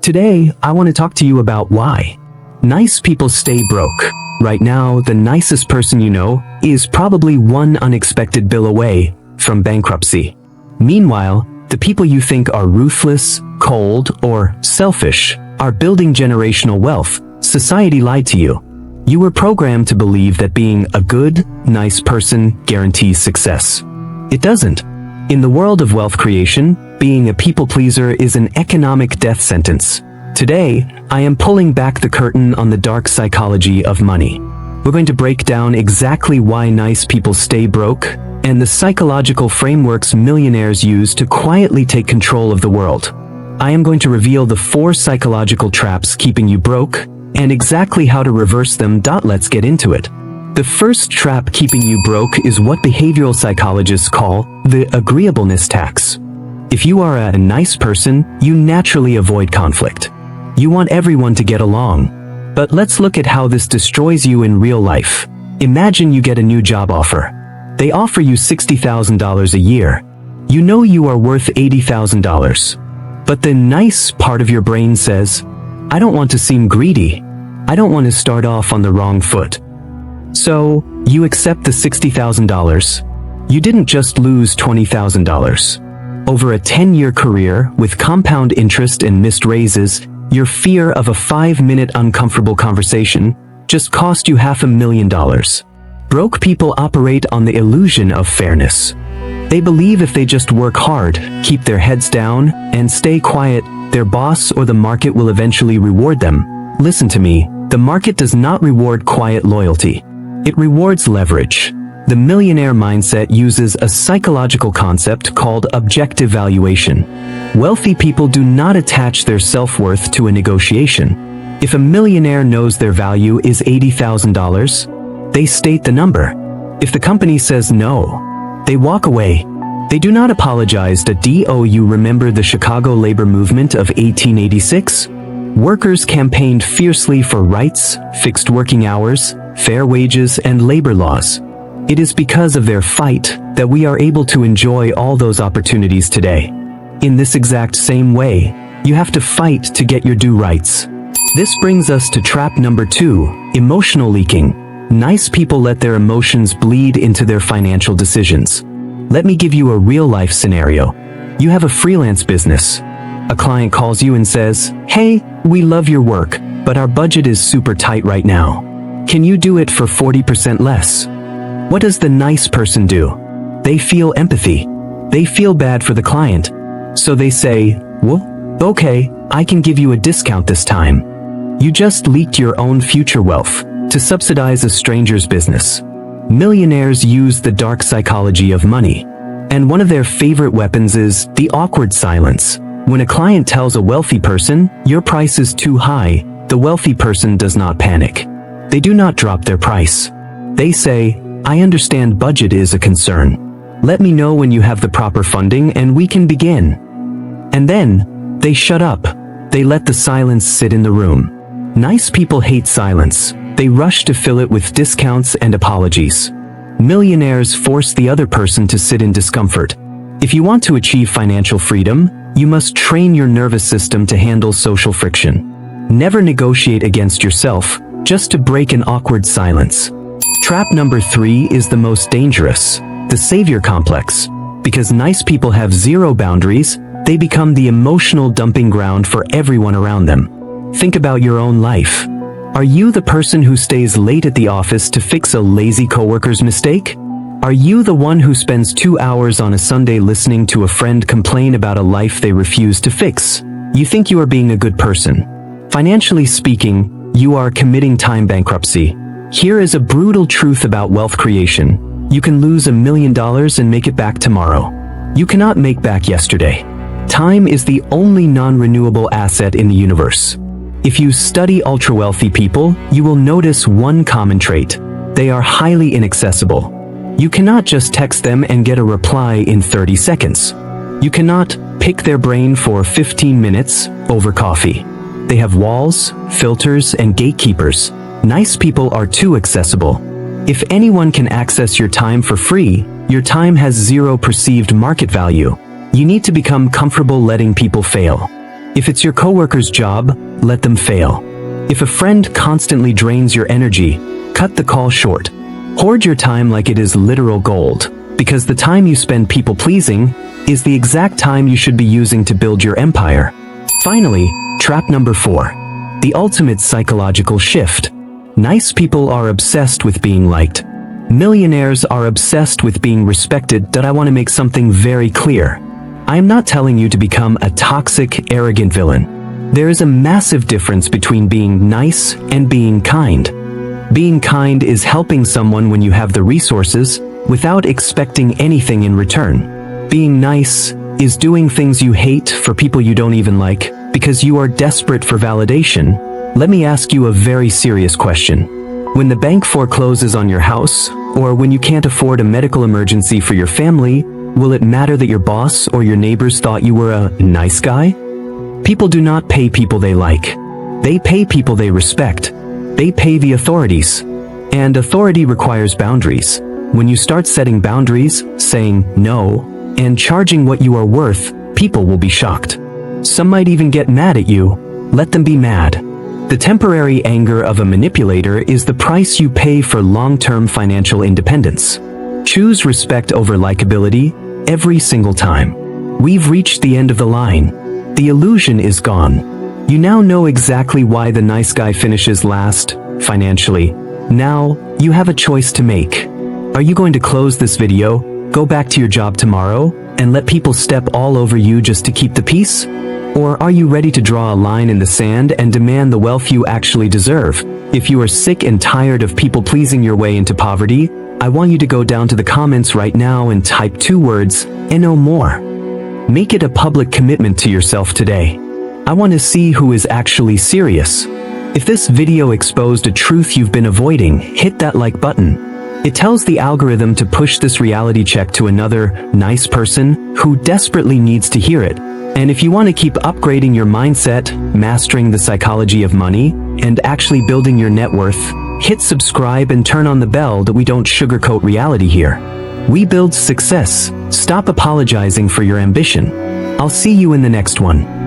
Today, I want to talk to you about why nice people stay broke. Right now, the nicest person you know is probably one unexpected bill away from bankruptcy. Meanwhile, the people you think are ruthless, cold, or selfish are building generational wealth. Society lied to you. You were programmed to believe that being a good, nice person guarantees success. It doesn't. In the world of wealth creation, being a people pleaser is an economic death sentence. Today, I am pulling back the curtain on the dark psychology of money. We're going to break down exactly why nice people stay broke and the psychological frameworks millionaires use to quietly take control of the world. I am going to reveal the 4 psychological traps keeping you broke and exactly how to reverse them. Let's get into it. The first trap keeping you broke is what behavioral psychologists call the agreeableness tax. If you are a nice person, you naturally avoid conflict. You want everyone to get along. But let's look at how this destroys you in real life. Imagine you get a new job offer. They offer you $60,000 a year. You know you are worth $80,000. But the nice part of your brain says, I don't want to seem greedy. I don't want to start off on the wrong foot. So, you accept the $60,000. You didn't just lose $20,000. Over a 10-year career with compound interest and missed raises, your fear of a 5-minute uncomfortable conversation just cost you $500,000. Broke people operate on the illusion of fairness. They believe if they just work hard, keep their heads down, and stay quiet, their boss or the market will eventually reward them. Listen to me, the market does not reward quiet loyalty. It rewards leverage. The millionaire mindset uses a psychological concept called objective valuation. Wealthy people do not attach their self-worth to a negotiation. If a millionaire knows their value is $80,000, they state the number. If the company says no, they walk away. They do not apologize. You remember the Chicago labor movement of 1886? Workers campaigned fiercely for rights, fixed working hours, fair wages, and labor laws. It is because of their fight that we are able to enjoy all those opportunities today. In this exact same way, you have to fight to get your due rights. This brings us to trap number 2, emotional leaking. Nice people let their emotions bleed into their financial decisions. Let me give you a real-life scenario. You have a freelance business. A client calls you and says, "Hey, we love your work, but our budget is super tight right now. Can you do it for 40% less?" What does the nice person do? They feel empathy. They feel bad for the client. So they say, "Well, okay, I can give you a discount this time." You just leaked your own future wealth to subsidize a stranger's business. Millionaires use the dark psychology of money. And one of their favorite weapons is the awkward silence. When a client tells a wealthy person, "Your price is too high," the wealthy person does not panic. They do not drop their price. They say, "I understand budget is a concern. Let me know when you have the proper funding and we can begin." And then, they shut up. They let the silence sit in the room. Nice people hate silence. They rush to fill it with discounts and apologies. Millionaires force the other person to sit in discomfort. If you want to achieve financial freedom, you must train your nervous system to handle social friction. Never negotiate against yourself, just to break an awkward silence. Trap number 3 is the most dangerous, the savior complex. Because nice people have zero boundaries, they become the emotional dumping ground for everyone around them. Think about your own life. Are you the person who stays late at the office to fix a lazy coworker's mistake? Are you the one who spends 2 hours on a Sunday listening to a friend complain about a life they refuse to fix? You think you are being a good person. Financially speaking, you are committing time bankruptcy. Here is a brutal truth about wealth creation. You can lose $1 million and make it back tomorrow. You cannot make back yesterday. Time is the only non-renewable asset in the universe. If you study ultra-wealthy people, you will notice one common trait. They are highly inaccessible. You cannot just text them and get a reply in 30 seconds. You cannot pick their brain for 15 minutes over coffee. They have walls, filters, and gatekeepers. Nice people are too accessible. If anyone can access your time for free, your time has zero perceived market value. You need to become comfortable letting people fail. If it's your coworker's job, let them fail. If a friend constantly drains your energy, cut the call short. Hoard your time like it is literal gold, because the time you spend people-pleasing is the exact time you should be using to build your empire. Finally, trap number 4. The ultimate psychological shift. Nice people are obsessed with being liked. Millionaires are obsessed with being respected. That I want to make something very clear. I am not telling you to become a toxic, arrogant villain. There is a massive difference between being nice and being kind. Being kind is helping someone when you have the resources without expecting anything in return. Being nice is doing things you hate for people you don't even like because you are desperate for validation. Let me ask you a very serious question. When the bank forecloses on your house, or when you can't afford a medical emergency for your family, will it matter that your boss or your neighbors thought you were a nice guy? People do not pay people they like. They pay people they respect. They pay the authorities. And authority requires boundaries. When you start setting boundaries, saying no, and charging what you are worth, people will be shocked. Some might even get mad at you. Let them be mad. The temporary anger of a manipulator is the price you pay for long-term financial independence. Choose respect over likability every single time. We've reached the end of the line. The illusion is gone. You now know exactly why the nice guy finishes last, financially. Now, you have a choice to make. Are you going to close this video, go back to your job tomorrow, and let people step all over you just to keep the peace? Or are you ready to draw a line in the sand and demand the wealth you actually deserve? If you are sick and tired of people pleasing your way into poverty, I want you to go down to the comments right now and type 2 words, and no more. Make it a public commitment to yourself today. I want to see who is actually serious. If this video exposed a truth you've been avoiding, hit that like button. It tells the algorithm to push this reality check to another nice person who desperately needs to hear it. And if you want to keep upgrading your mindset, mastering the psychology of money, and actually building your net worth, hit subscribe and turn on the bell that we don't sugarcoat reality here. We build success. Stop apologizing for your ambition. I'll see you in the next one.